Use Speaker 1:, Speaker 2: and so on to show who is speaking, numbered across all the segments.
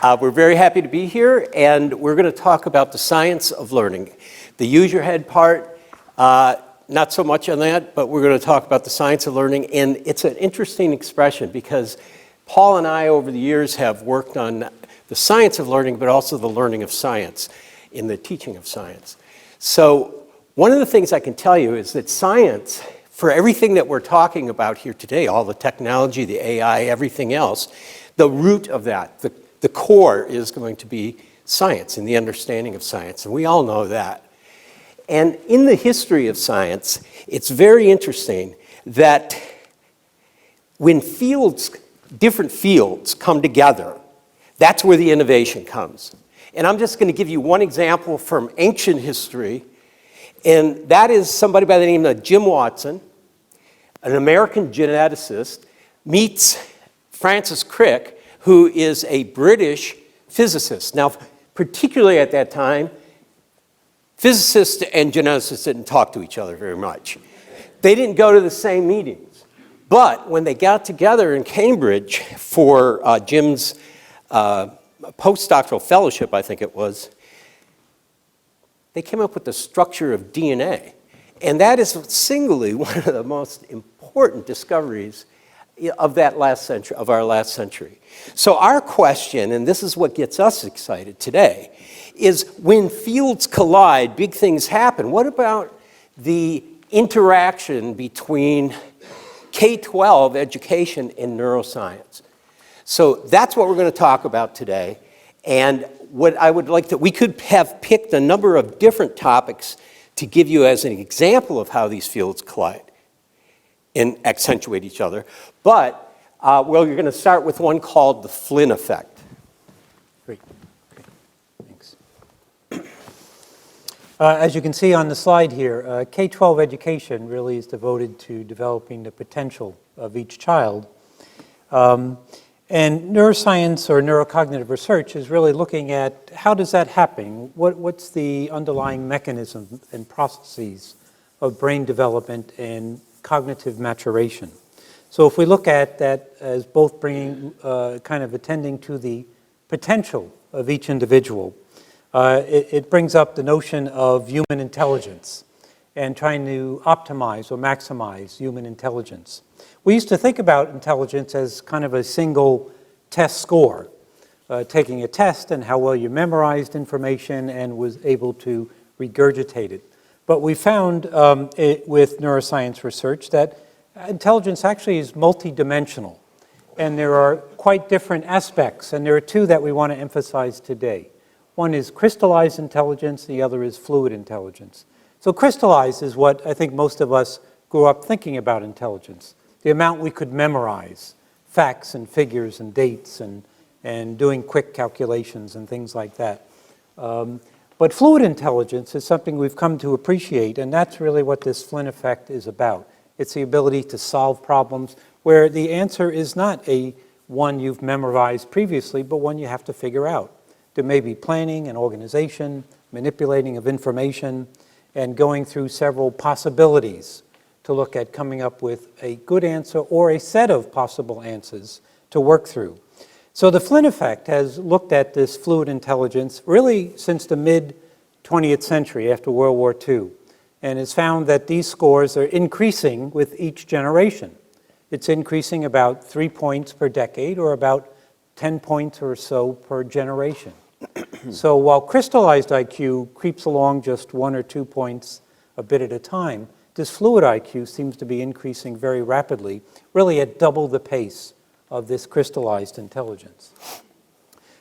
Speaker 1: We're very happy to be here, and we're going to talk about the science of learning. The use your head part, not so much on that, but we're going to talk about the science of learning. And it's an interesting expression because Paul and I, over the years, have worked on the science of learning, but also the learning of science in the teaching of science. So one of the things I can tell you is that science, for everything that we're talking about here today, all the technology, the AI, everything else, the root of that, the core is going to be science and the understanding of science, and we all know that. And in the history of science, it's very interesting that when different fields come together, that's where the innovation comes. And I'm just going to give you one example from ancient history, and that is somebody by the name of Jim Watson, an American geneticist, meets Francis Crick, who is a British physicist. Now, particularly at that time, physicists and geneticists didn't talk to each other very much. They didn't go to the same meetings. But when they got together in Cambridge for Jim's postdoctoral fellowship, I think it was, they came up with the structure of DNA. And that is singly one of the most important discoveries of that last century, of our last century. So our question, and this is what gets us excited today, is when fields collide, big things happen. What about the interaction between K-12 education and neuroscience? So that's what we're going to talk about today. And what I would like we could have picked a number of different topics to give you as an example of how these fields collide and accentuate each other. But, well, you're going to start with one called the Flynn Effect.
Speaker 2: Great. Okay. Thanks. As you can see on the slide here, K-12 education really is devoted to developing the potential of each child. And neuroscience or neurocognitive research is really looking at how does that happen? What's the underlying mechanism and processes of brain development and cognitive maturation? So if we look at that as both bringing, kind of attending to the potential of each individual, it brings up the notion of human intelligence and trying to optimize or maximize human intelligence. We used to think about intelligence as kind of a single test score, taking a test and how well you memorized information and was able to regurgitate it. But we found with neuroscience research that intelligence actually is multidimensional, and there are quite different aspects, and there are two that we want to emphasize today. One is crystallized intelligence, the other is fluid intelligence. So crystallized is what I think most of us grew up thinking about intelligence, the amount we could memorize, facts and figures and dates and doing quick calculations and things like that. But fluid intelligence is something we've come to appreciate, and that's really what this Flynn effect is about. It's the ability to solve problems where the answer is not one you've memorized previously, but one you have to figure out. There may be planning and organization, manipulating of information, and going through several possibilities to look at coming up with a good answer or a set of possible answers to work through. So the Flynn effect has looked at this fluid intelligence really since the mid-20th century after World War II, and has found that these scores are increasing with each generation. It's increasing about 3 points per decade or about 10 points or so per generation. So while crystallized IQ creeps along just 1 or 2 points a bit at a time, this fluid IQ seems to be increasing very rapidly, really at double the pace of this crystallized intelligence.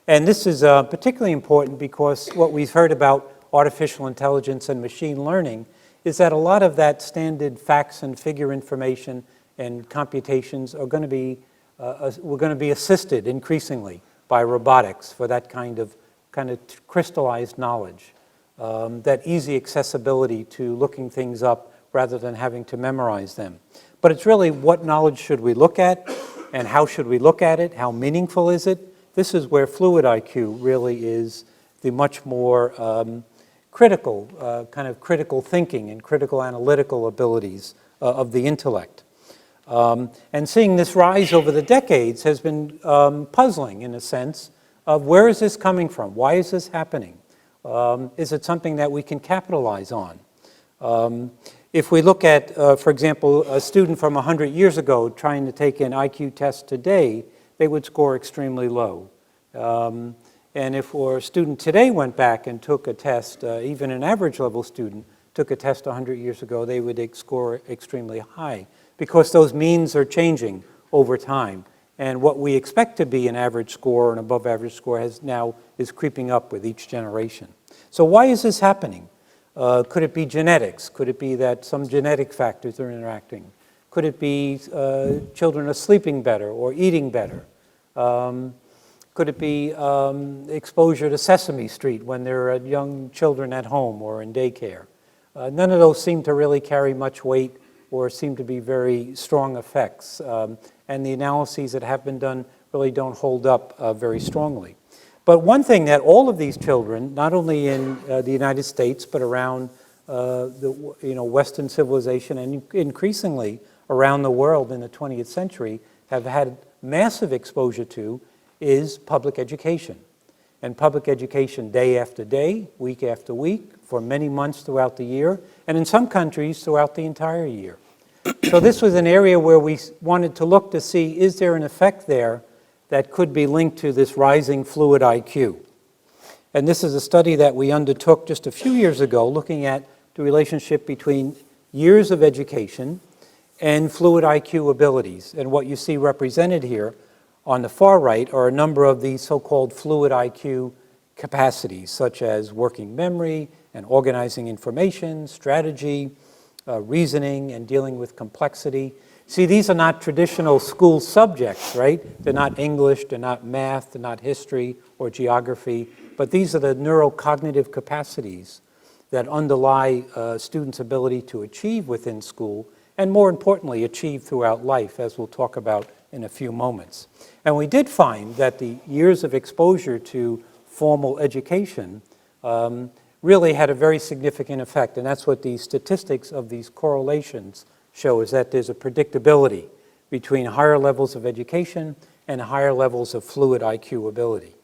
Speaker 2: And this is particularly important because what we've heard about artificial intelligence and machine learning is that a lot of that standard facts and figure information and computations are going to be, we're going to be assisted increasingly by robotics for that kind of crystallized knowledge, that easy accessibility to looking things up rather than having to memorize them. But it's really what knowledge should we look at and how should we look at it? How meaningful is it? This is where fluid IQ really is the much more critical, kind of critical thinking and critical analytical abilities of the intellect. And seeing this rise over the decades has been puzzling in a sense of where is this coming from? Why is this happening? Is it something that we can capitalize on? If we look at, for example, a student from 100 years ago trying to take an IQ test today, they would score extremely low. And if a student today went back and took a test, even an average level student took a test 100 years ago, they would score extremely high because those means are changing over time. And what we expect to be an average score, an above average score, is creeping up with each generation. So why is this happening? Could it be genetics? Could it be that some genetic factors are interacting? Could it be children are sleeping better or eating better? Could it be exposure to Sesame Street when they're young children at home or in daycare? None of those seem to really carry much weight or seem to be very strong effects. And the analyses that have been done really don't hold up very strongly. But one thing that all of these children, not only in the United States, but around Western civilization and increasingly around the world in the 20th century, have had massive exposure to is public education. And public education day after day, week after week, for many months throughout the year, and in some countries throughout the entire year. So this was an area where we wanted to look to see, is there an effect there that could be linked to this rising fluid IQ? And this is a study that we undertook just a few years ago, looking at the relationship between years of education and fluid IQ abilities. And what you see represented here on the far right are a number of these so-called fluid IQ capacities, such as working memory and organizing information, strategy, reasoning, and dealing with complexity. See, these are not traditional school subjects, right? They're not English, they're not math, they're not history or geography, but these are the neurocognitive capacities that underlie students' ability to achieve within school, and more importantly, achieve throughout life, as we'll talk about in a few moments. And we did find that the years of exposure to formal education really had a very significant effect, and that's what the statistics of these correlations show, is that there's a predictability between higher levels of education and higher levels of fluid IQ ability.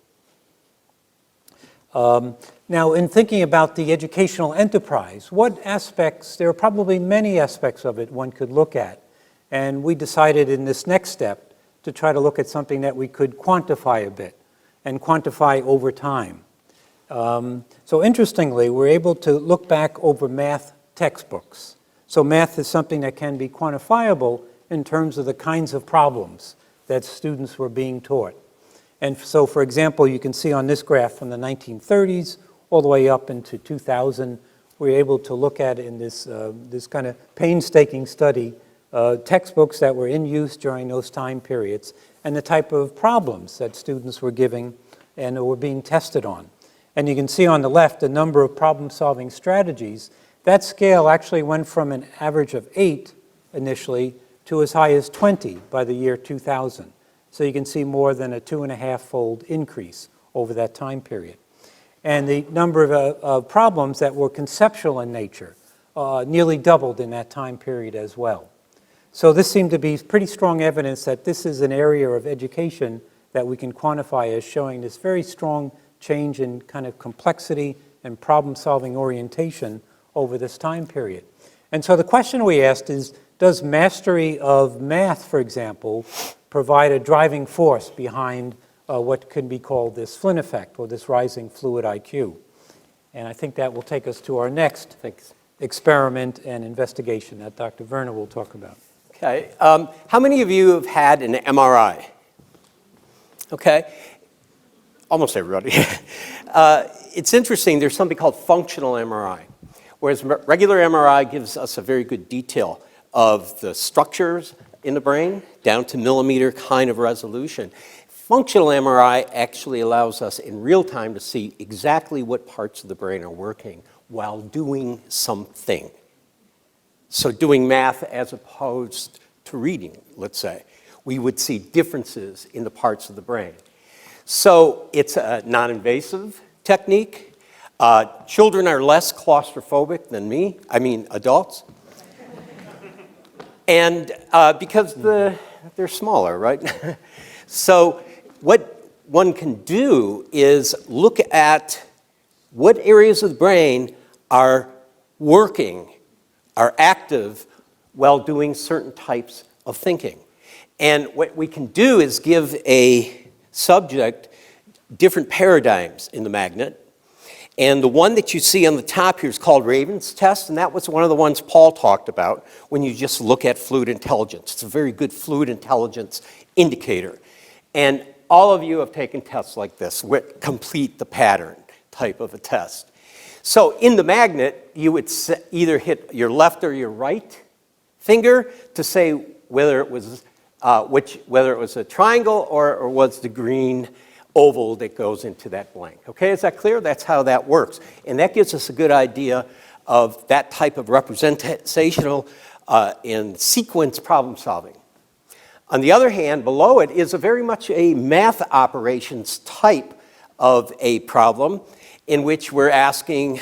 Speaker 2: Now, in thinking about the educational enterprise, what aspects, there are probably many aspects of it one could look at, and we decided in this next step to try to look at something that we could quantify a bit, and quantify over time. So interestingly, we're able to look back over math textbooks. So math is something that can be quantifiable in terms of the kinds of problems that students were being taught. And so, for example, you can see on this graph from the 1930s all the way up into 2000, we're able to look at in this kind of painstaking study textbooks that were in use during those time periods and the type of problems that students were giving and were being tested on. And you can see on the left the number of problem-solving strategies. That scale actually went from an average of 8 initially to as high as 20 by the year 2000. So you can see more than a 2.5-fold increase over that time period. And the number of problems that were conceptual in nature nearly doubled in that time period as well. So this seemed to be pretty strong evidence that this is an area of education that we can quantify as showing this very strong change in kind of complexity and problem-solving orientation over this time period. And so the question we asked is, does mastery of math, for example, provide a driving force behind what can be called this Flynn Effect, or this rising fluid IQ? And I think that will take us to our next experiment and investigation that Dr. Verner will talk about.
Speaker 1: Okay. How many of you have had an MRI? Okay. Almost everybody. It's interesting, there's something called functional MRI, whereas regular MRI gives us a very good detail of the structures in the brain, down to millimeter kind of resolution. Functional MRI actually allows us in real time to see exactly what parts of the brain are working while doing something. So doing math as opposed to reading, let's say, we would see differences in the parts of the brain. So it's a non-invasive technique. Children are less claustrophobic than adults. And because they're smaller, right? So what one can do is look at what areas of the brain are working, are active while doing certain types of thinking. And what we can do is give a subject different paradigms in the magnet. And the one that you see on the top here is called Raven's test, and that was one of the ones Paul talked about when you just look at fluid intelligence. It's a very good fluid intelligence indicator. And all of you have taken tests like this, complete the pattern type of a test. So in the magnet, you would either hit your left or your right finger to say whether it was a triangle or was the green oval that goes into that blank. Okay, is that clear? That's how that works. And that gives us a good idea of that type of representational and sequence problem solving. On the other hand, below it is very much a math operations type of a problem in which we're asking,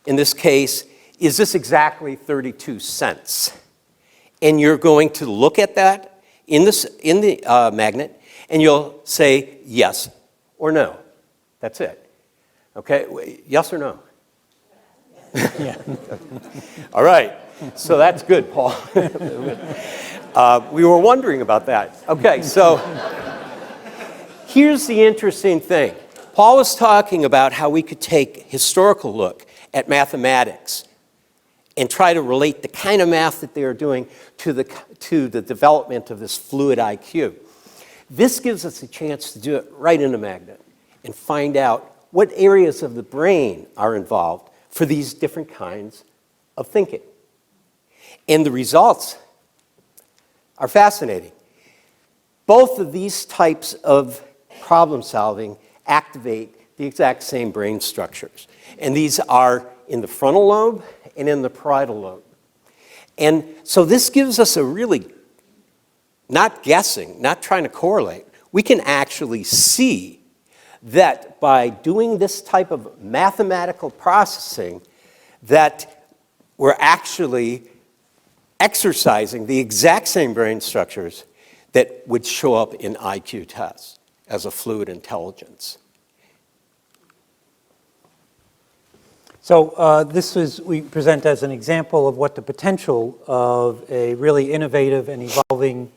Speaker 1: in this case, is this exactly 32 cents? And you're going to look at that in the magnet, and you'll say yes or no. That's it. Okay, yes or no?
Speaker 2: Yeah.
Speaker 1: All right, so that's good, Paul. We were wondering about that. Okay, so here's the interesting thing. Paul was talking about how we could take a historical look at mathematics and try to relate the kind of math that they are doing to the development of this fluid IQ. This gives us a chance to do it right in a magnet and find out what areas of the brain are involved for these different kinds of thinking. And the results are fascinating. Both of these types of problem solving activate the exact same brain structures. And these are in the frontal lobe and in the parietal lobe. And so this gives us a really, not guessing, not trying to correlate, we can actually see that by doing this type of mathematical processing that we're actually exercising the exact same brain structures that would show up in IQ tests as a fluid intelligence.
Speaker 2: So we present as an example of what the potential of a really innovative and evolving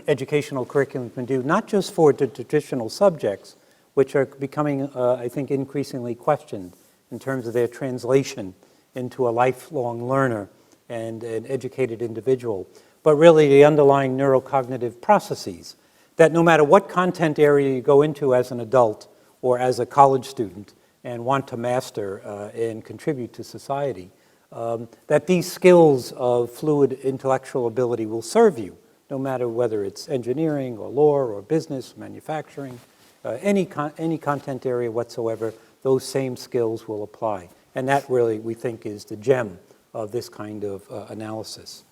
Speaker 2: educational curriculum can do, not just for the traditional subjects, which are becoming, I think, increasingly questioned in terms of their translation into a lifelong learner and an educated individual, but really the underlying neurocognitive processes that no matter what content area you go into as an adult or as a college student and want to master and contribute to society, that these skills of fluid intellectual ability will serve you, no matter whether it's engineering or law or business, manufacturing, any content area whatsoever, those same skills will apply. And that really, we think, is the gem of this kind of analysis.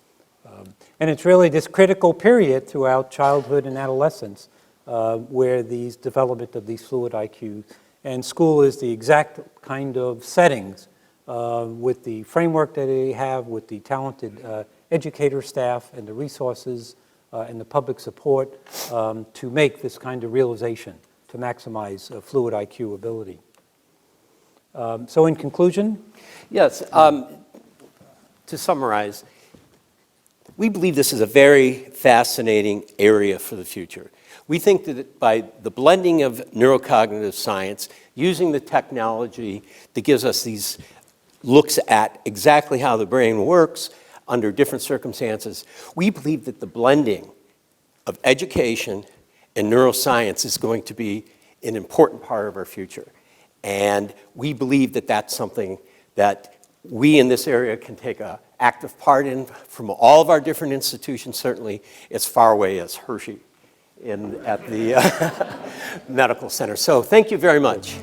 Speaker 2: And it's really this critical period throughout childhood and adolescence where these development of these fluid IQs, and school is the exact kind of settings with the framework that they have, with the talented educator staff and the resources and the public support to make this kind of realization, to maximize fluid IQ ability. So in conclusion?
Speaker 1: Yes, to summarize, we believe this is a very fascinating area for the future. We think that by the blending of neurocognitive science, using the technology that gives us these looks at exactly how the brain works under different circumstances, we believe that the blending of education and neuroscience is going to be an important part of our future. And we believe that that's something that we in this area can take an active part in from all of our different institutions, certainly as far away as Hershey at the medical center. So thank you very much.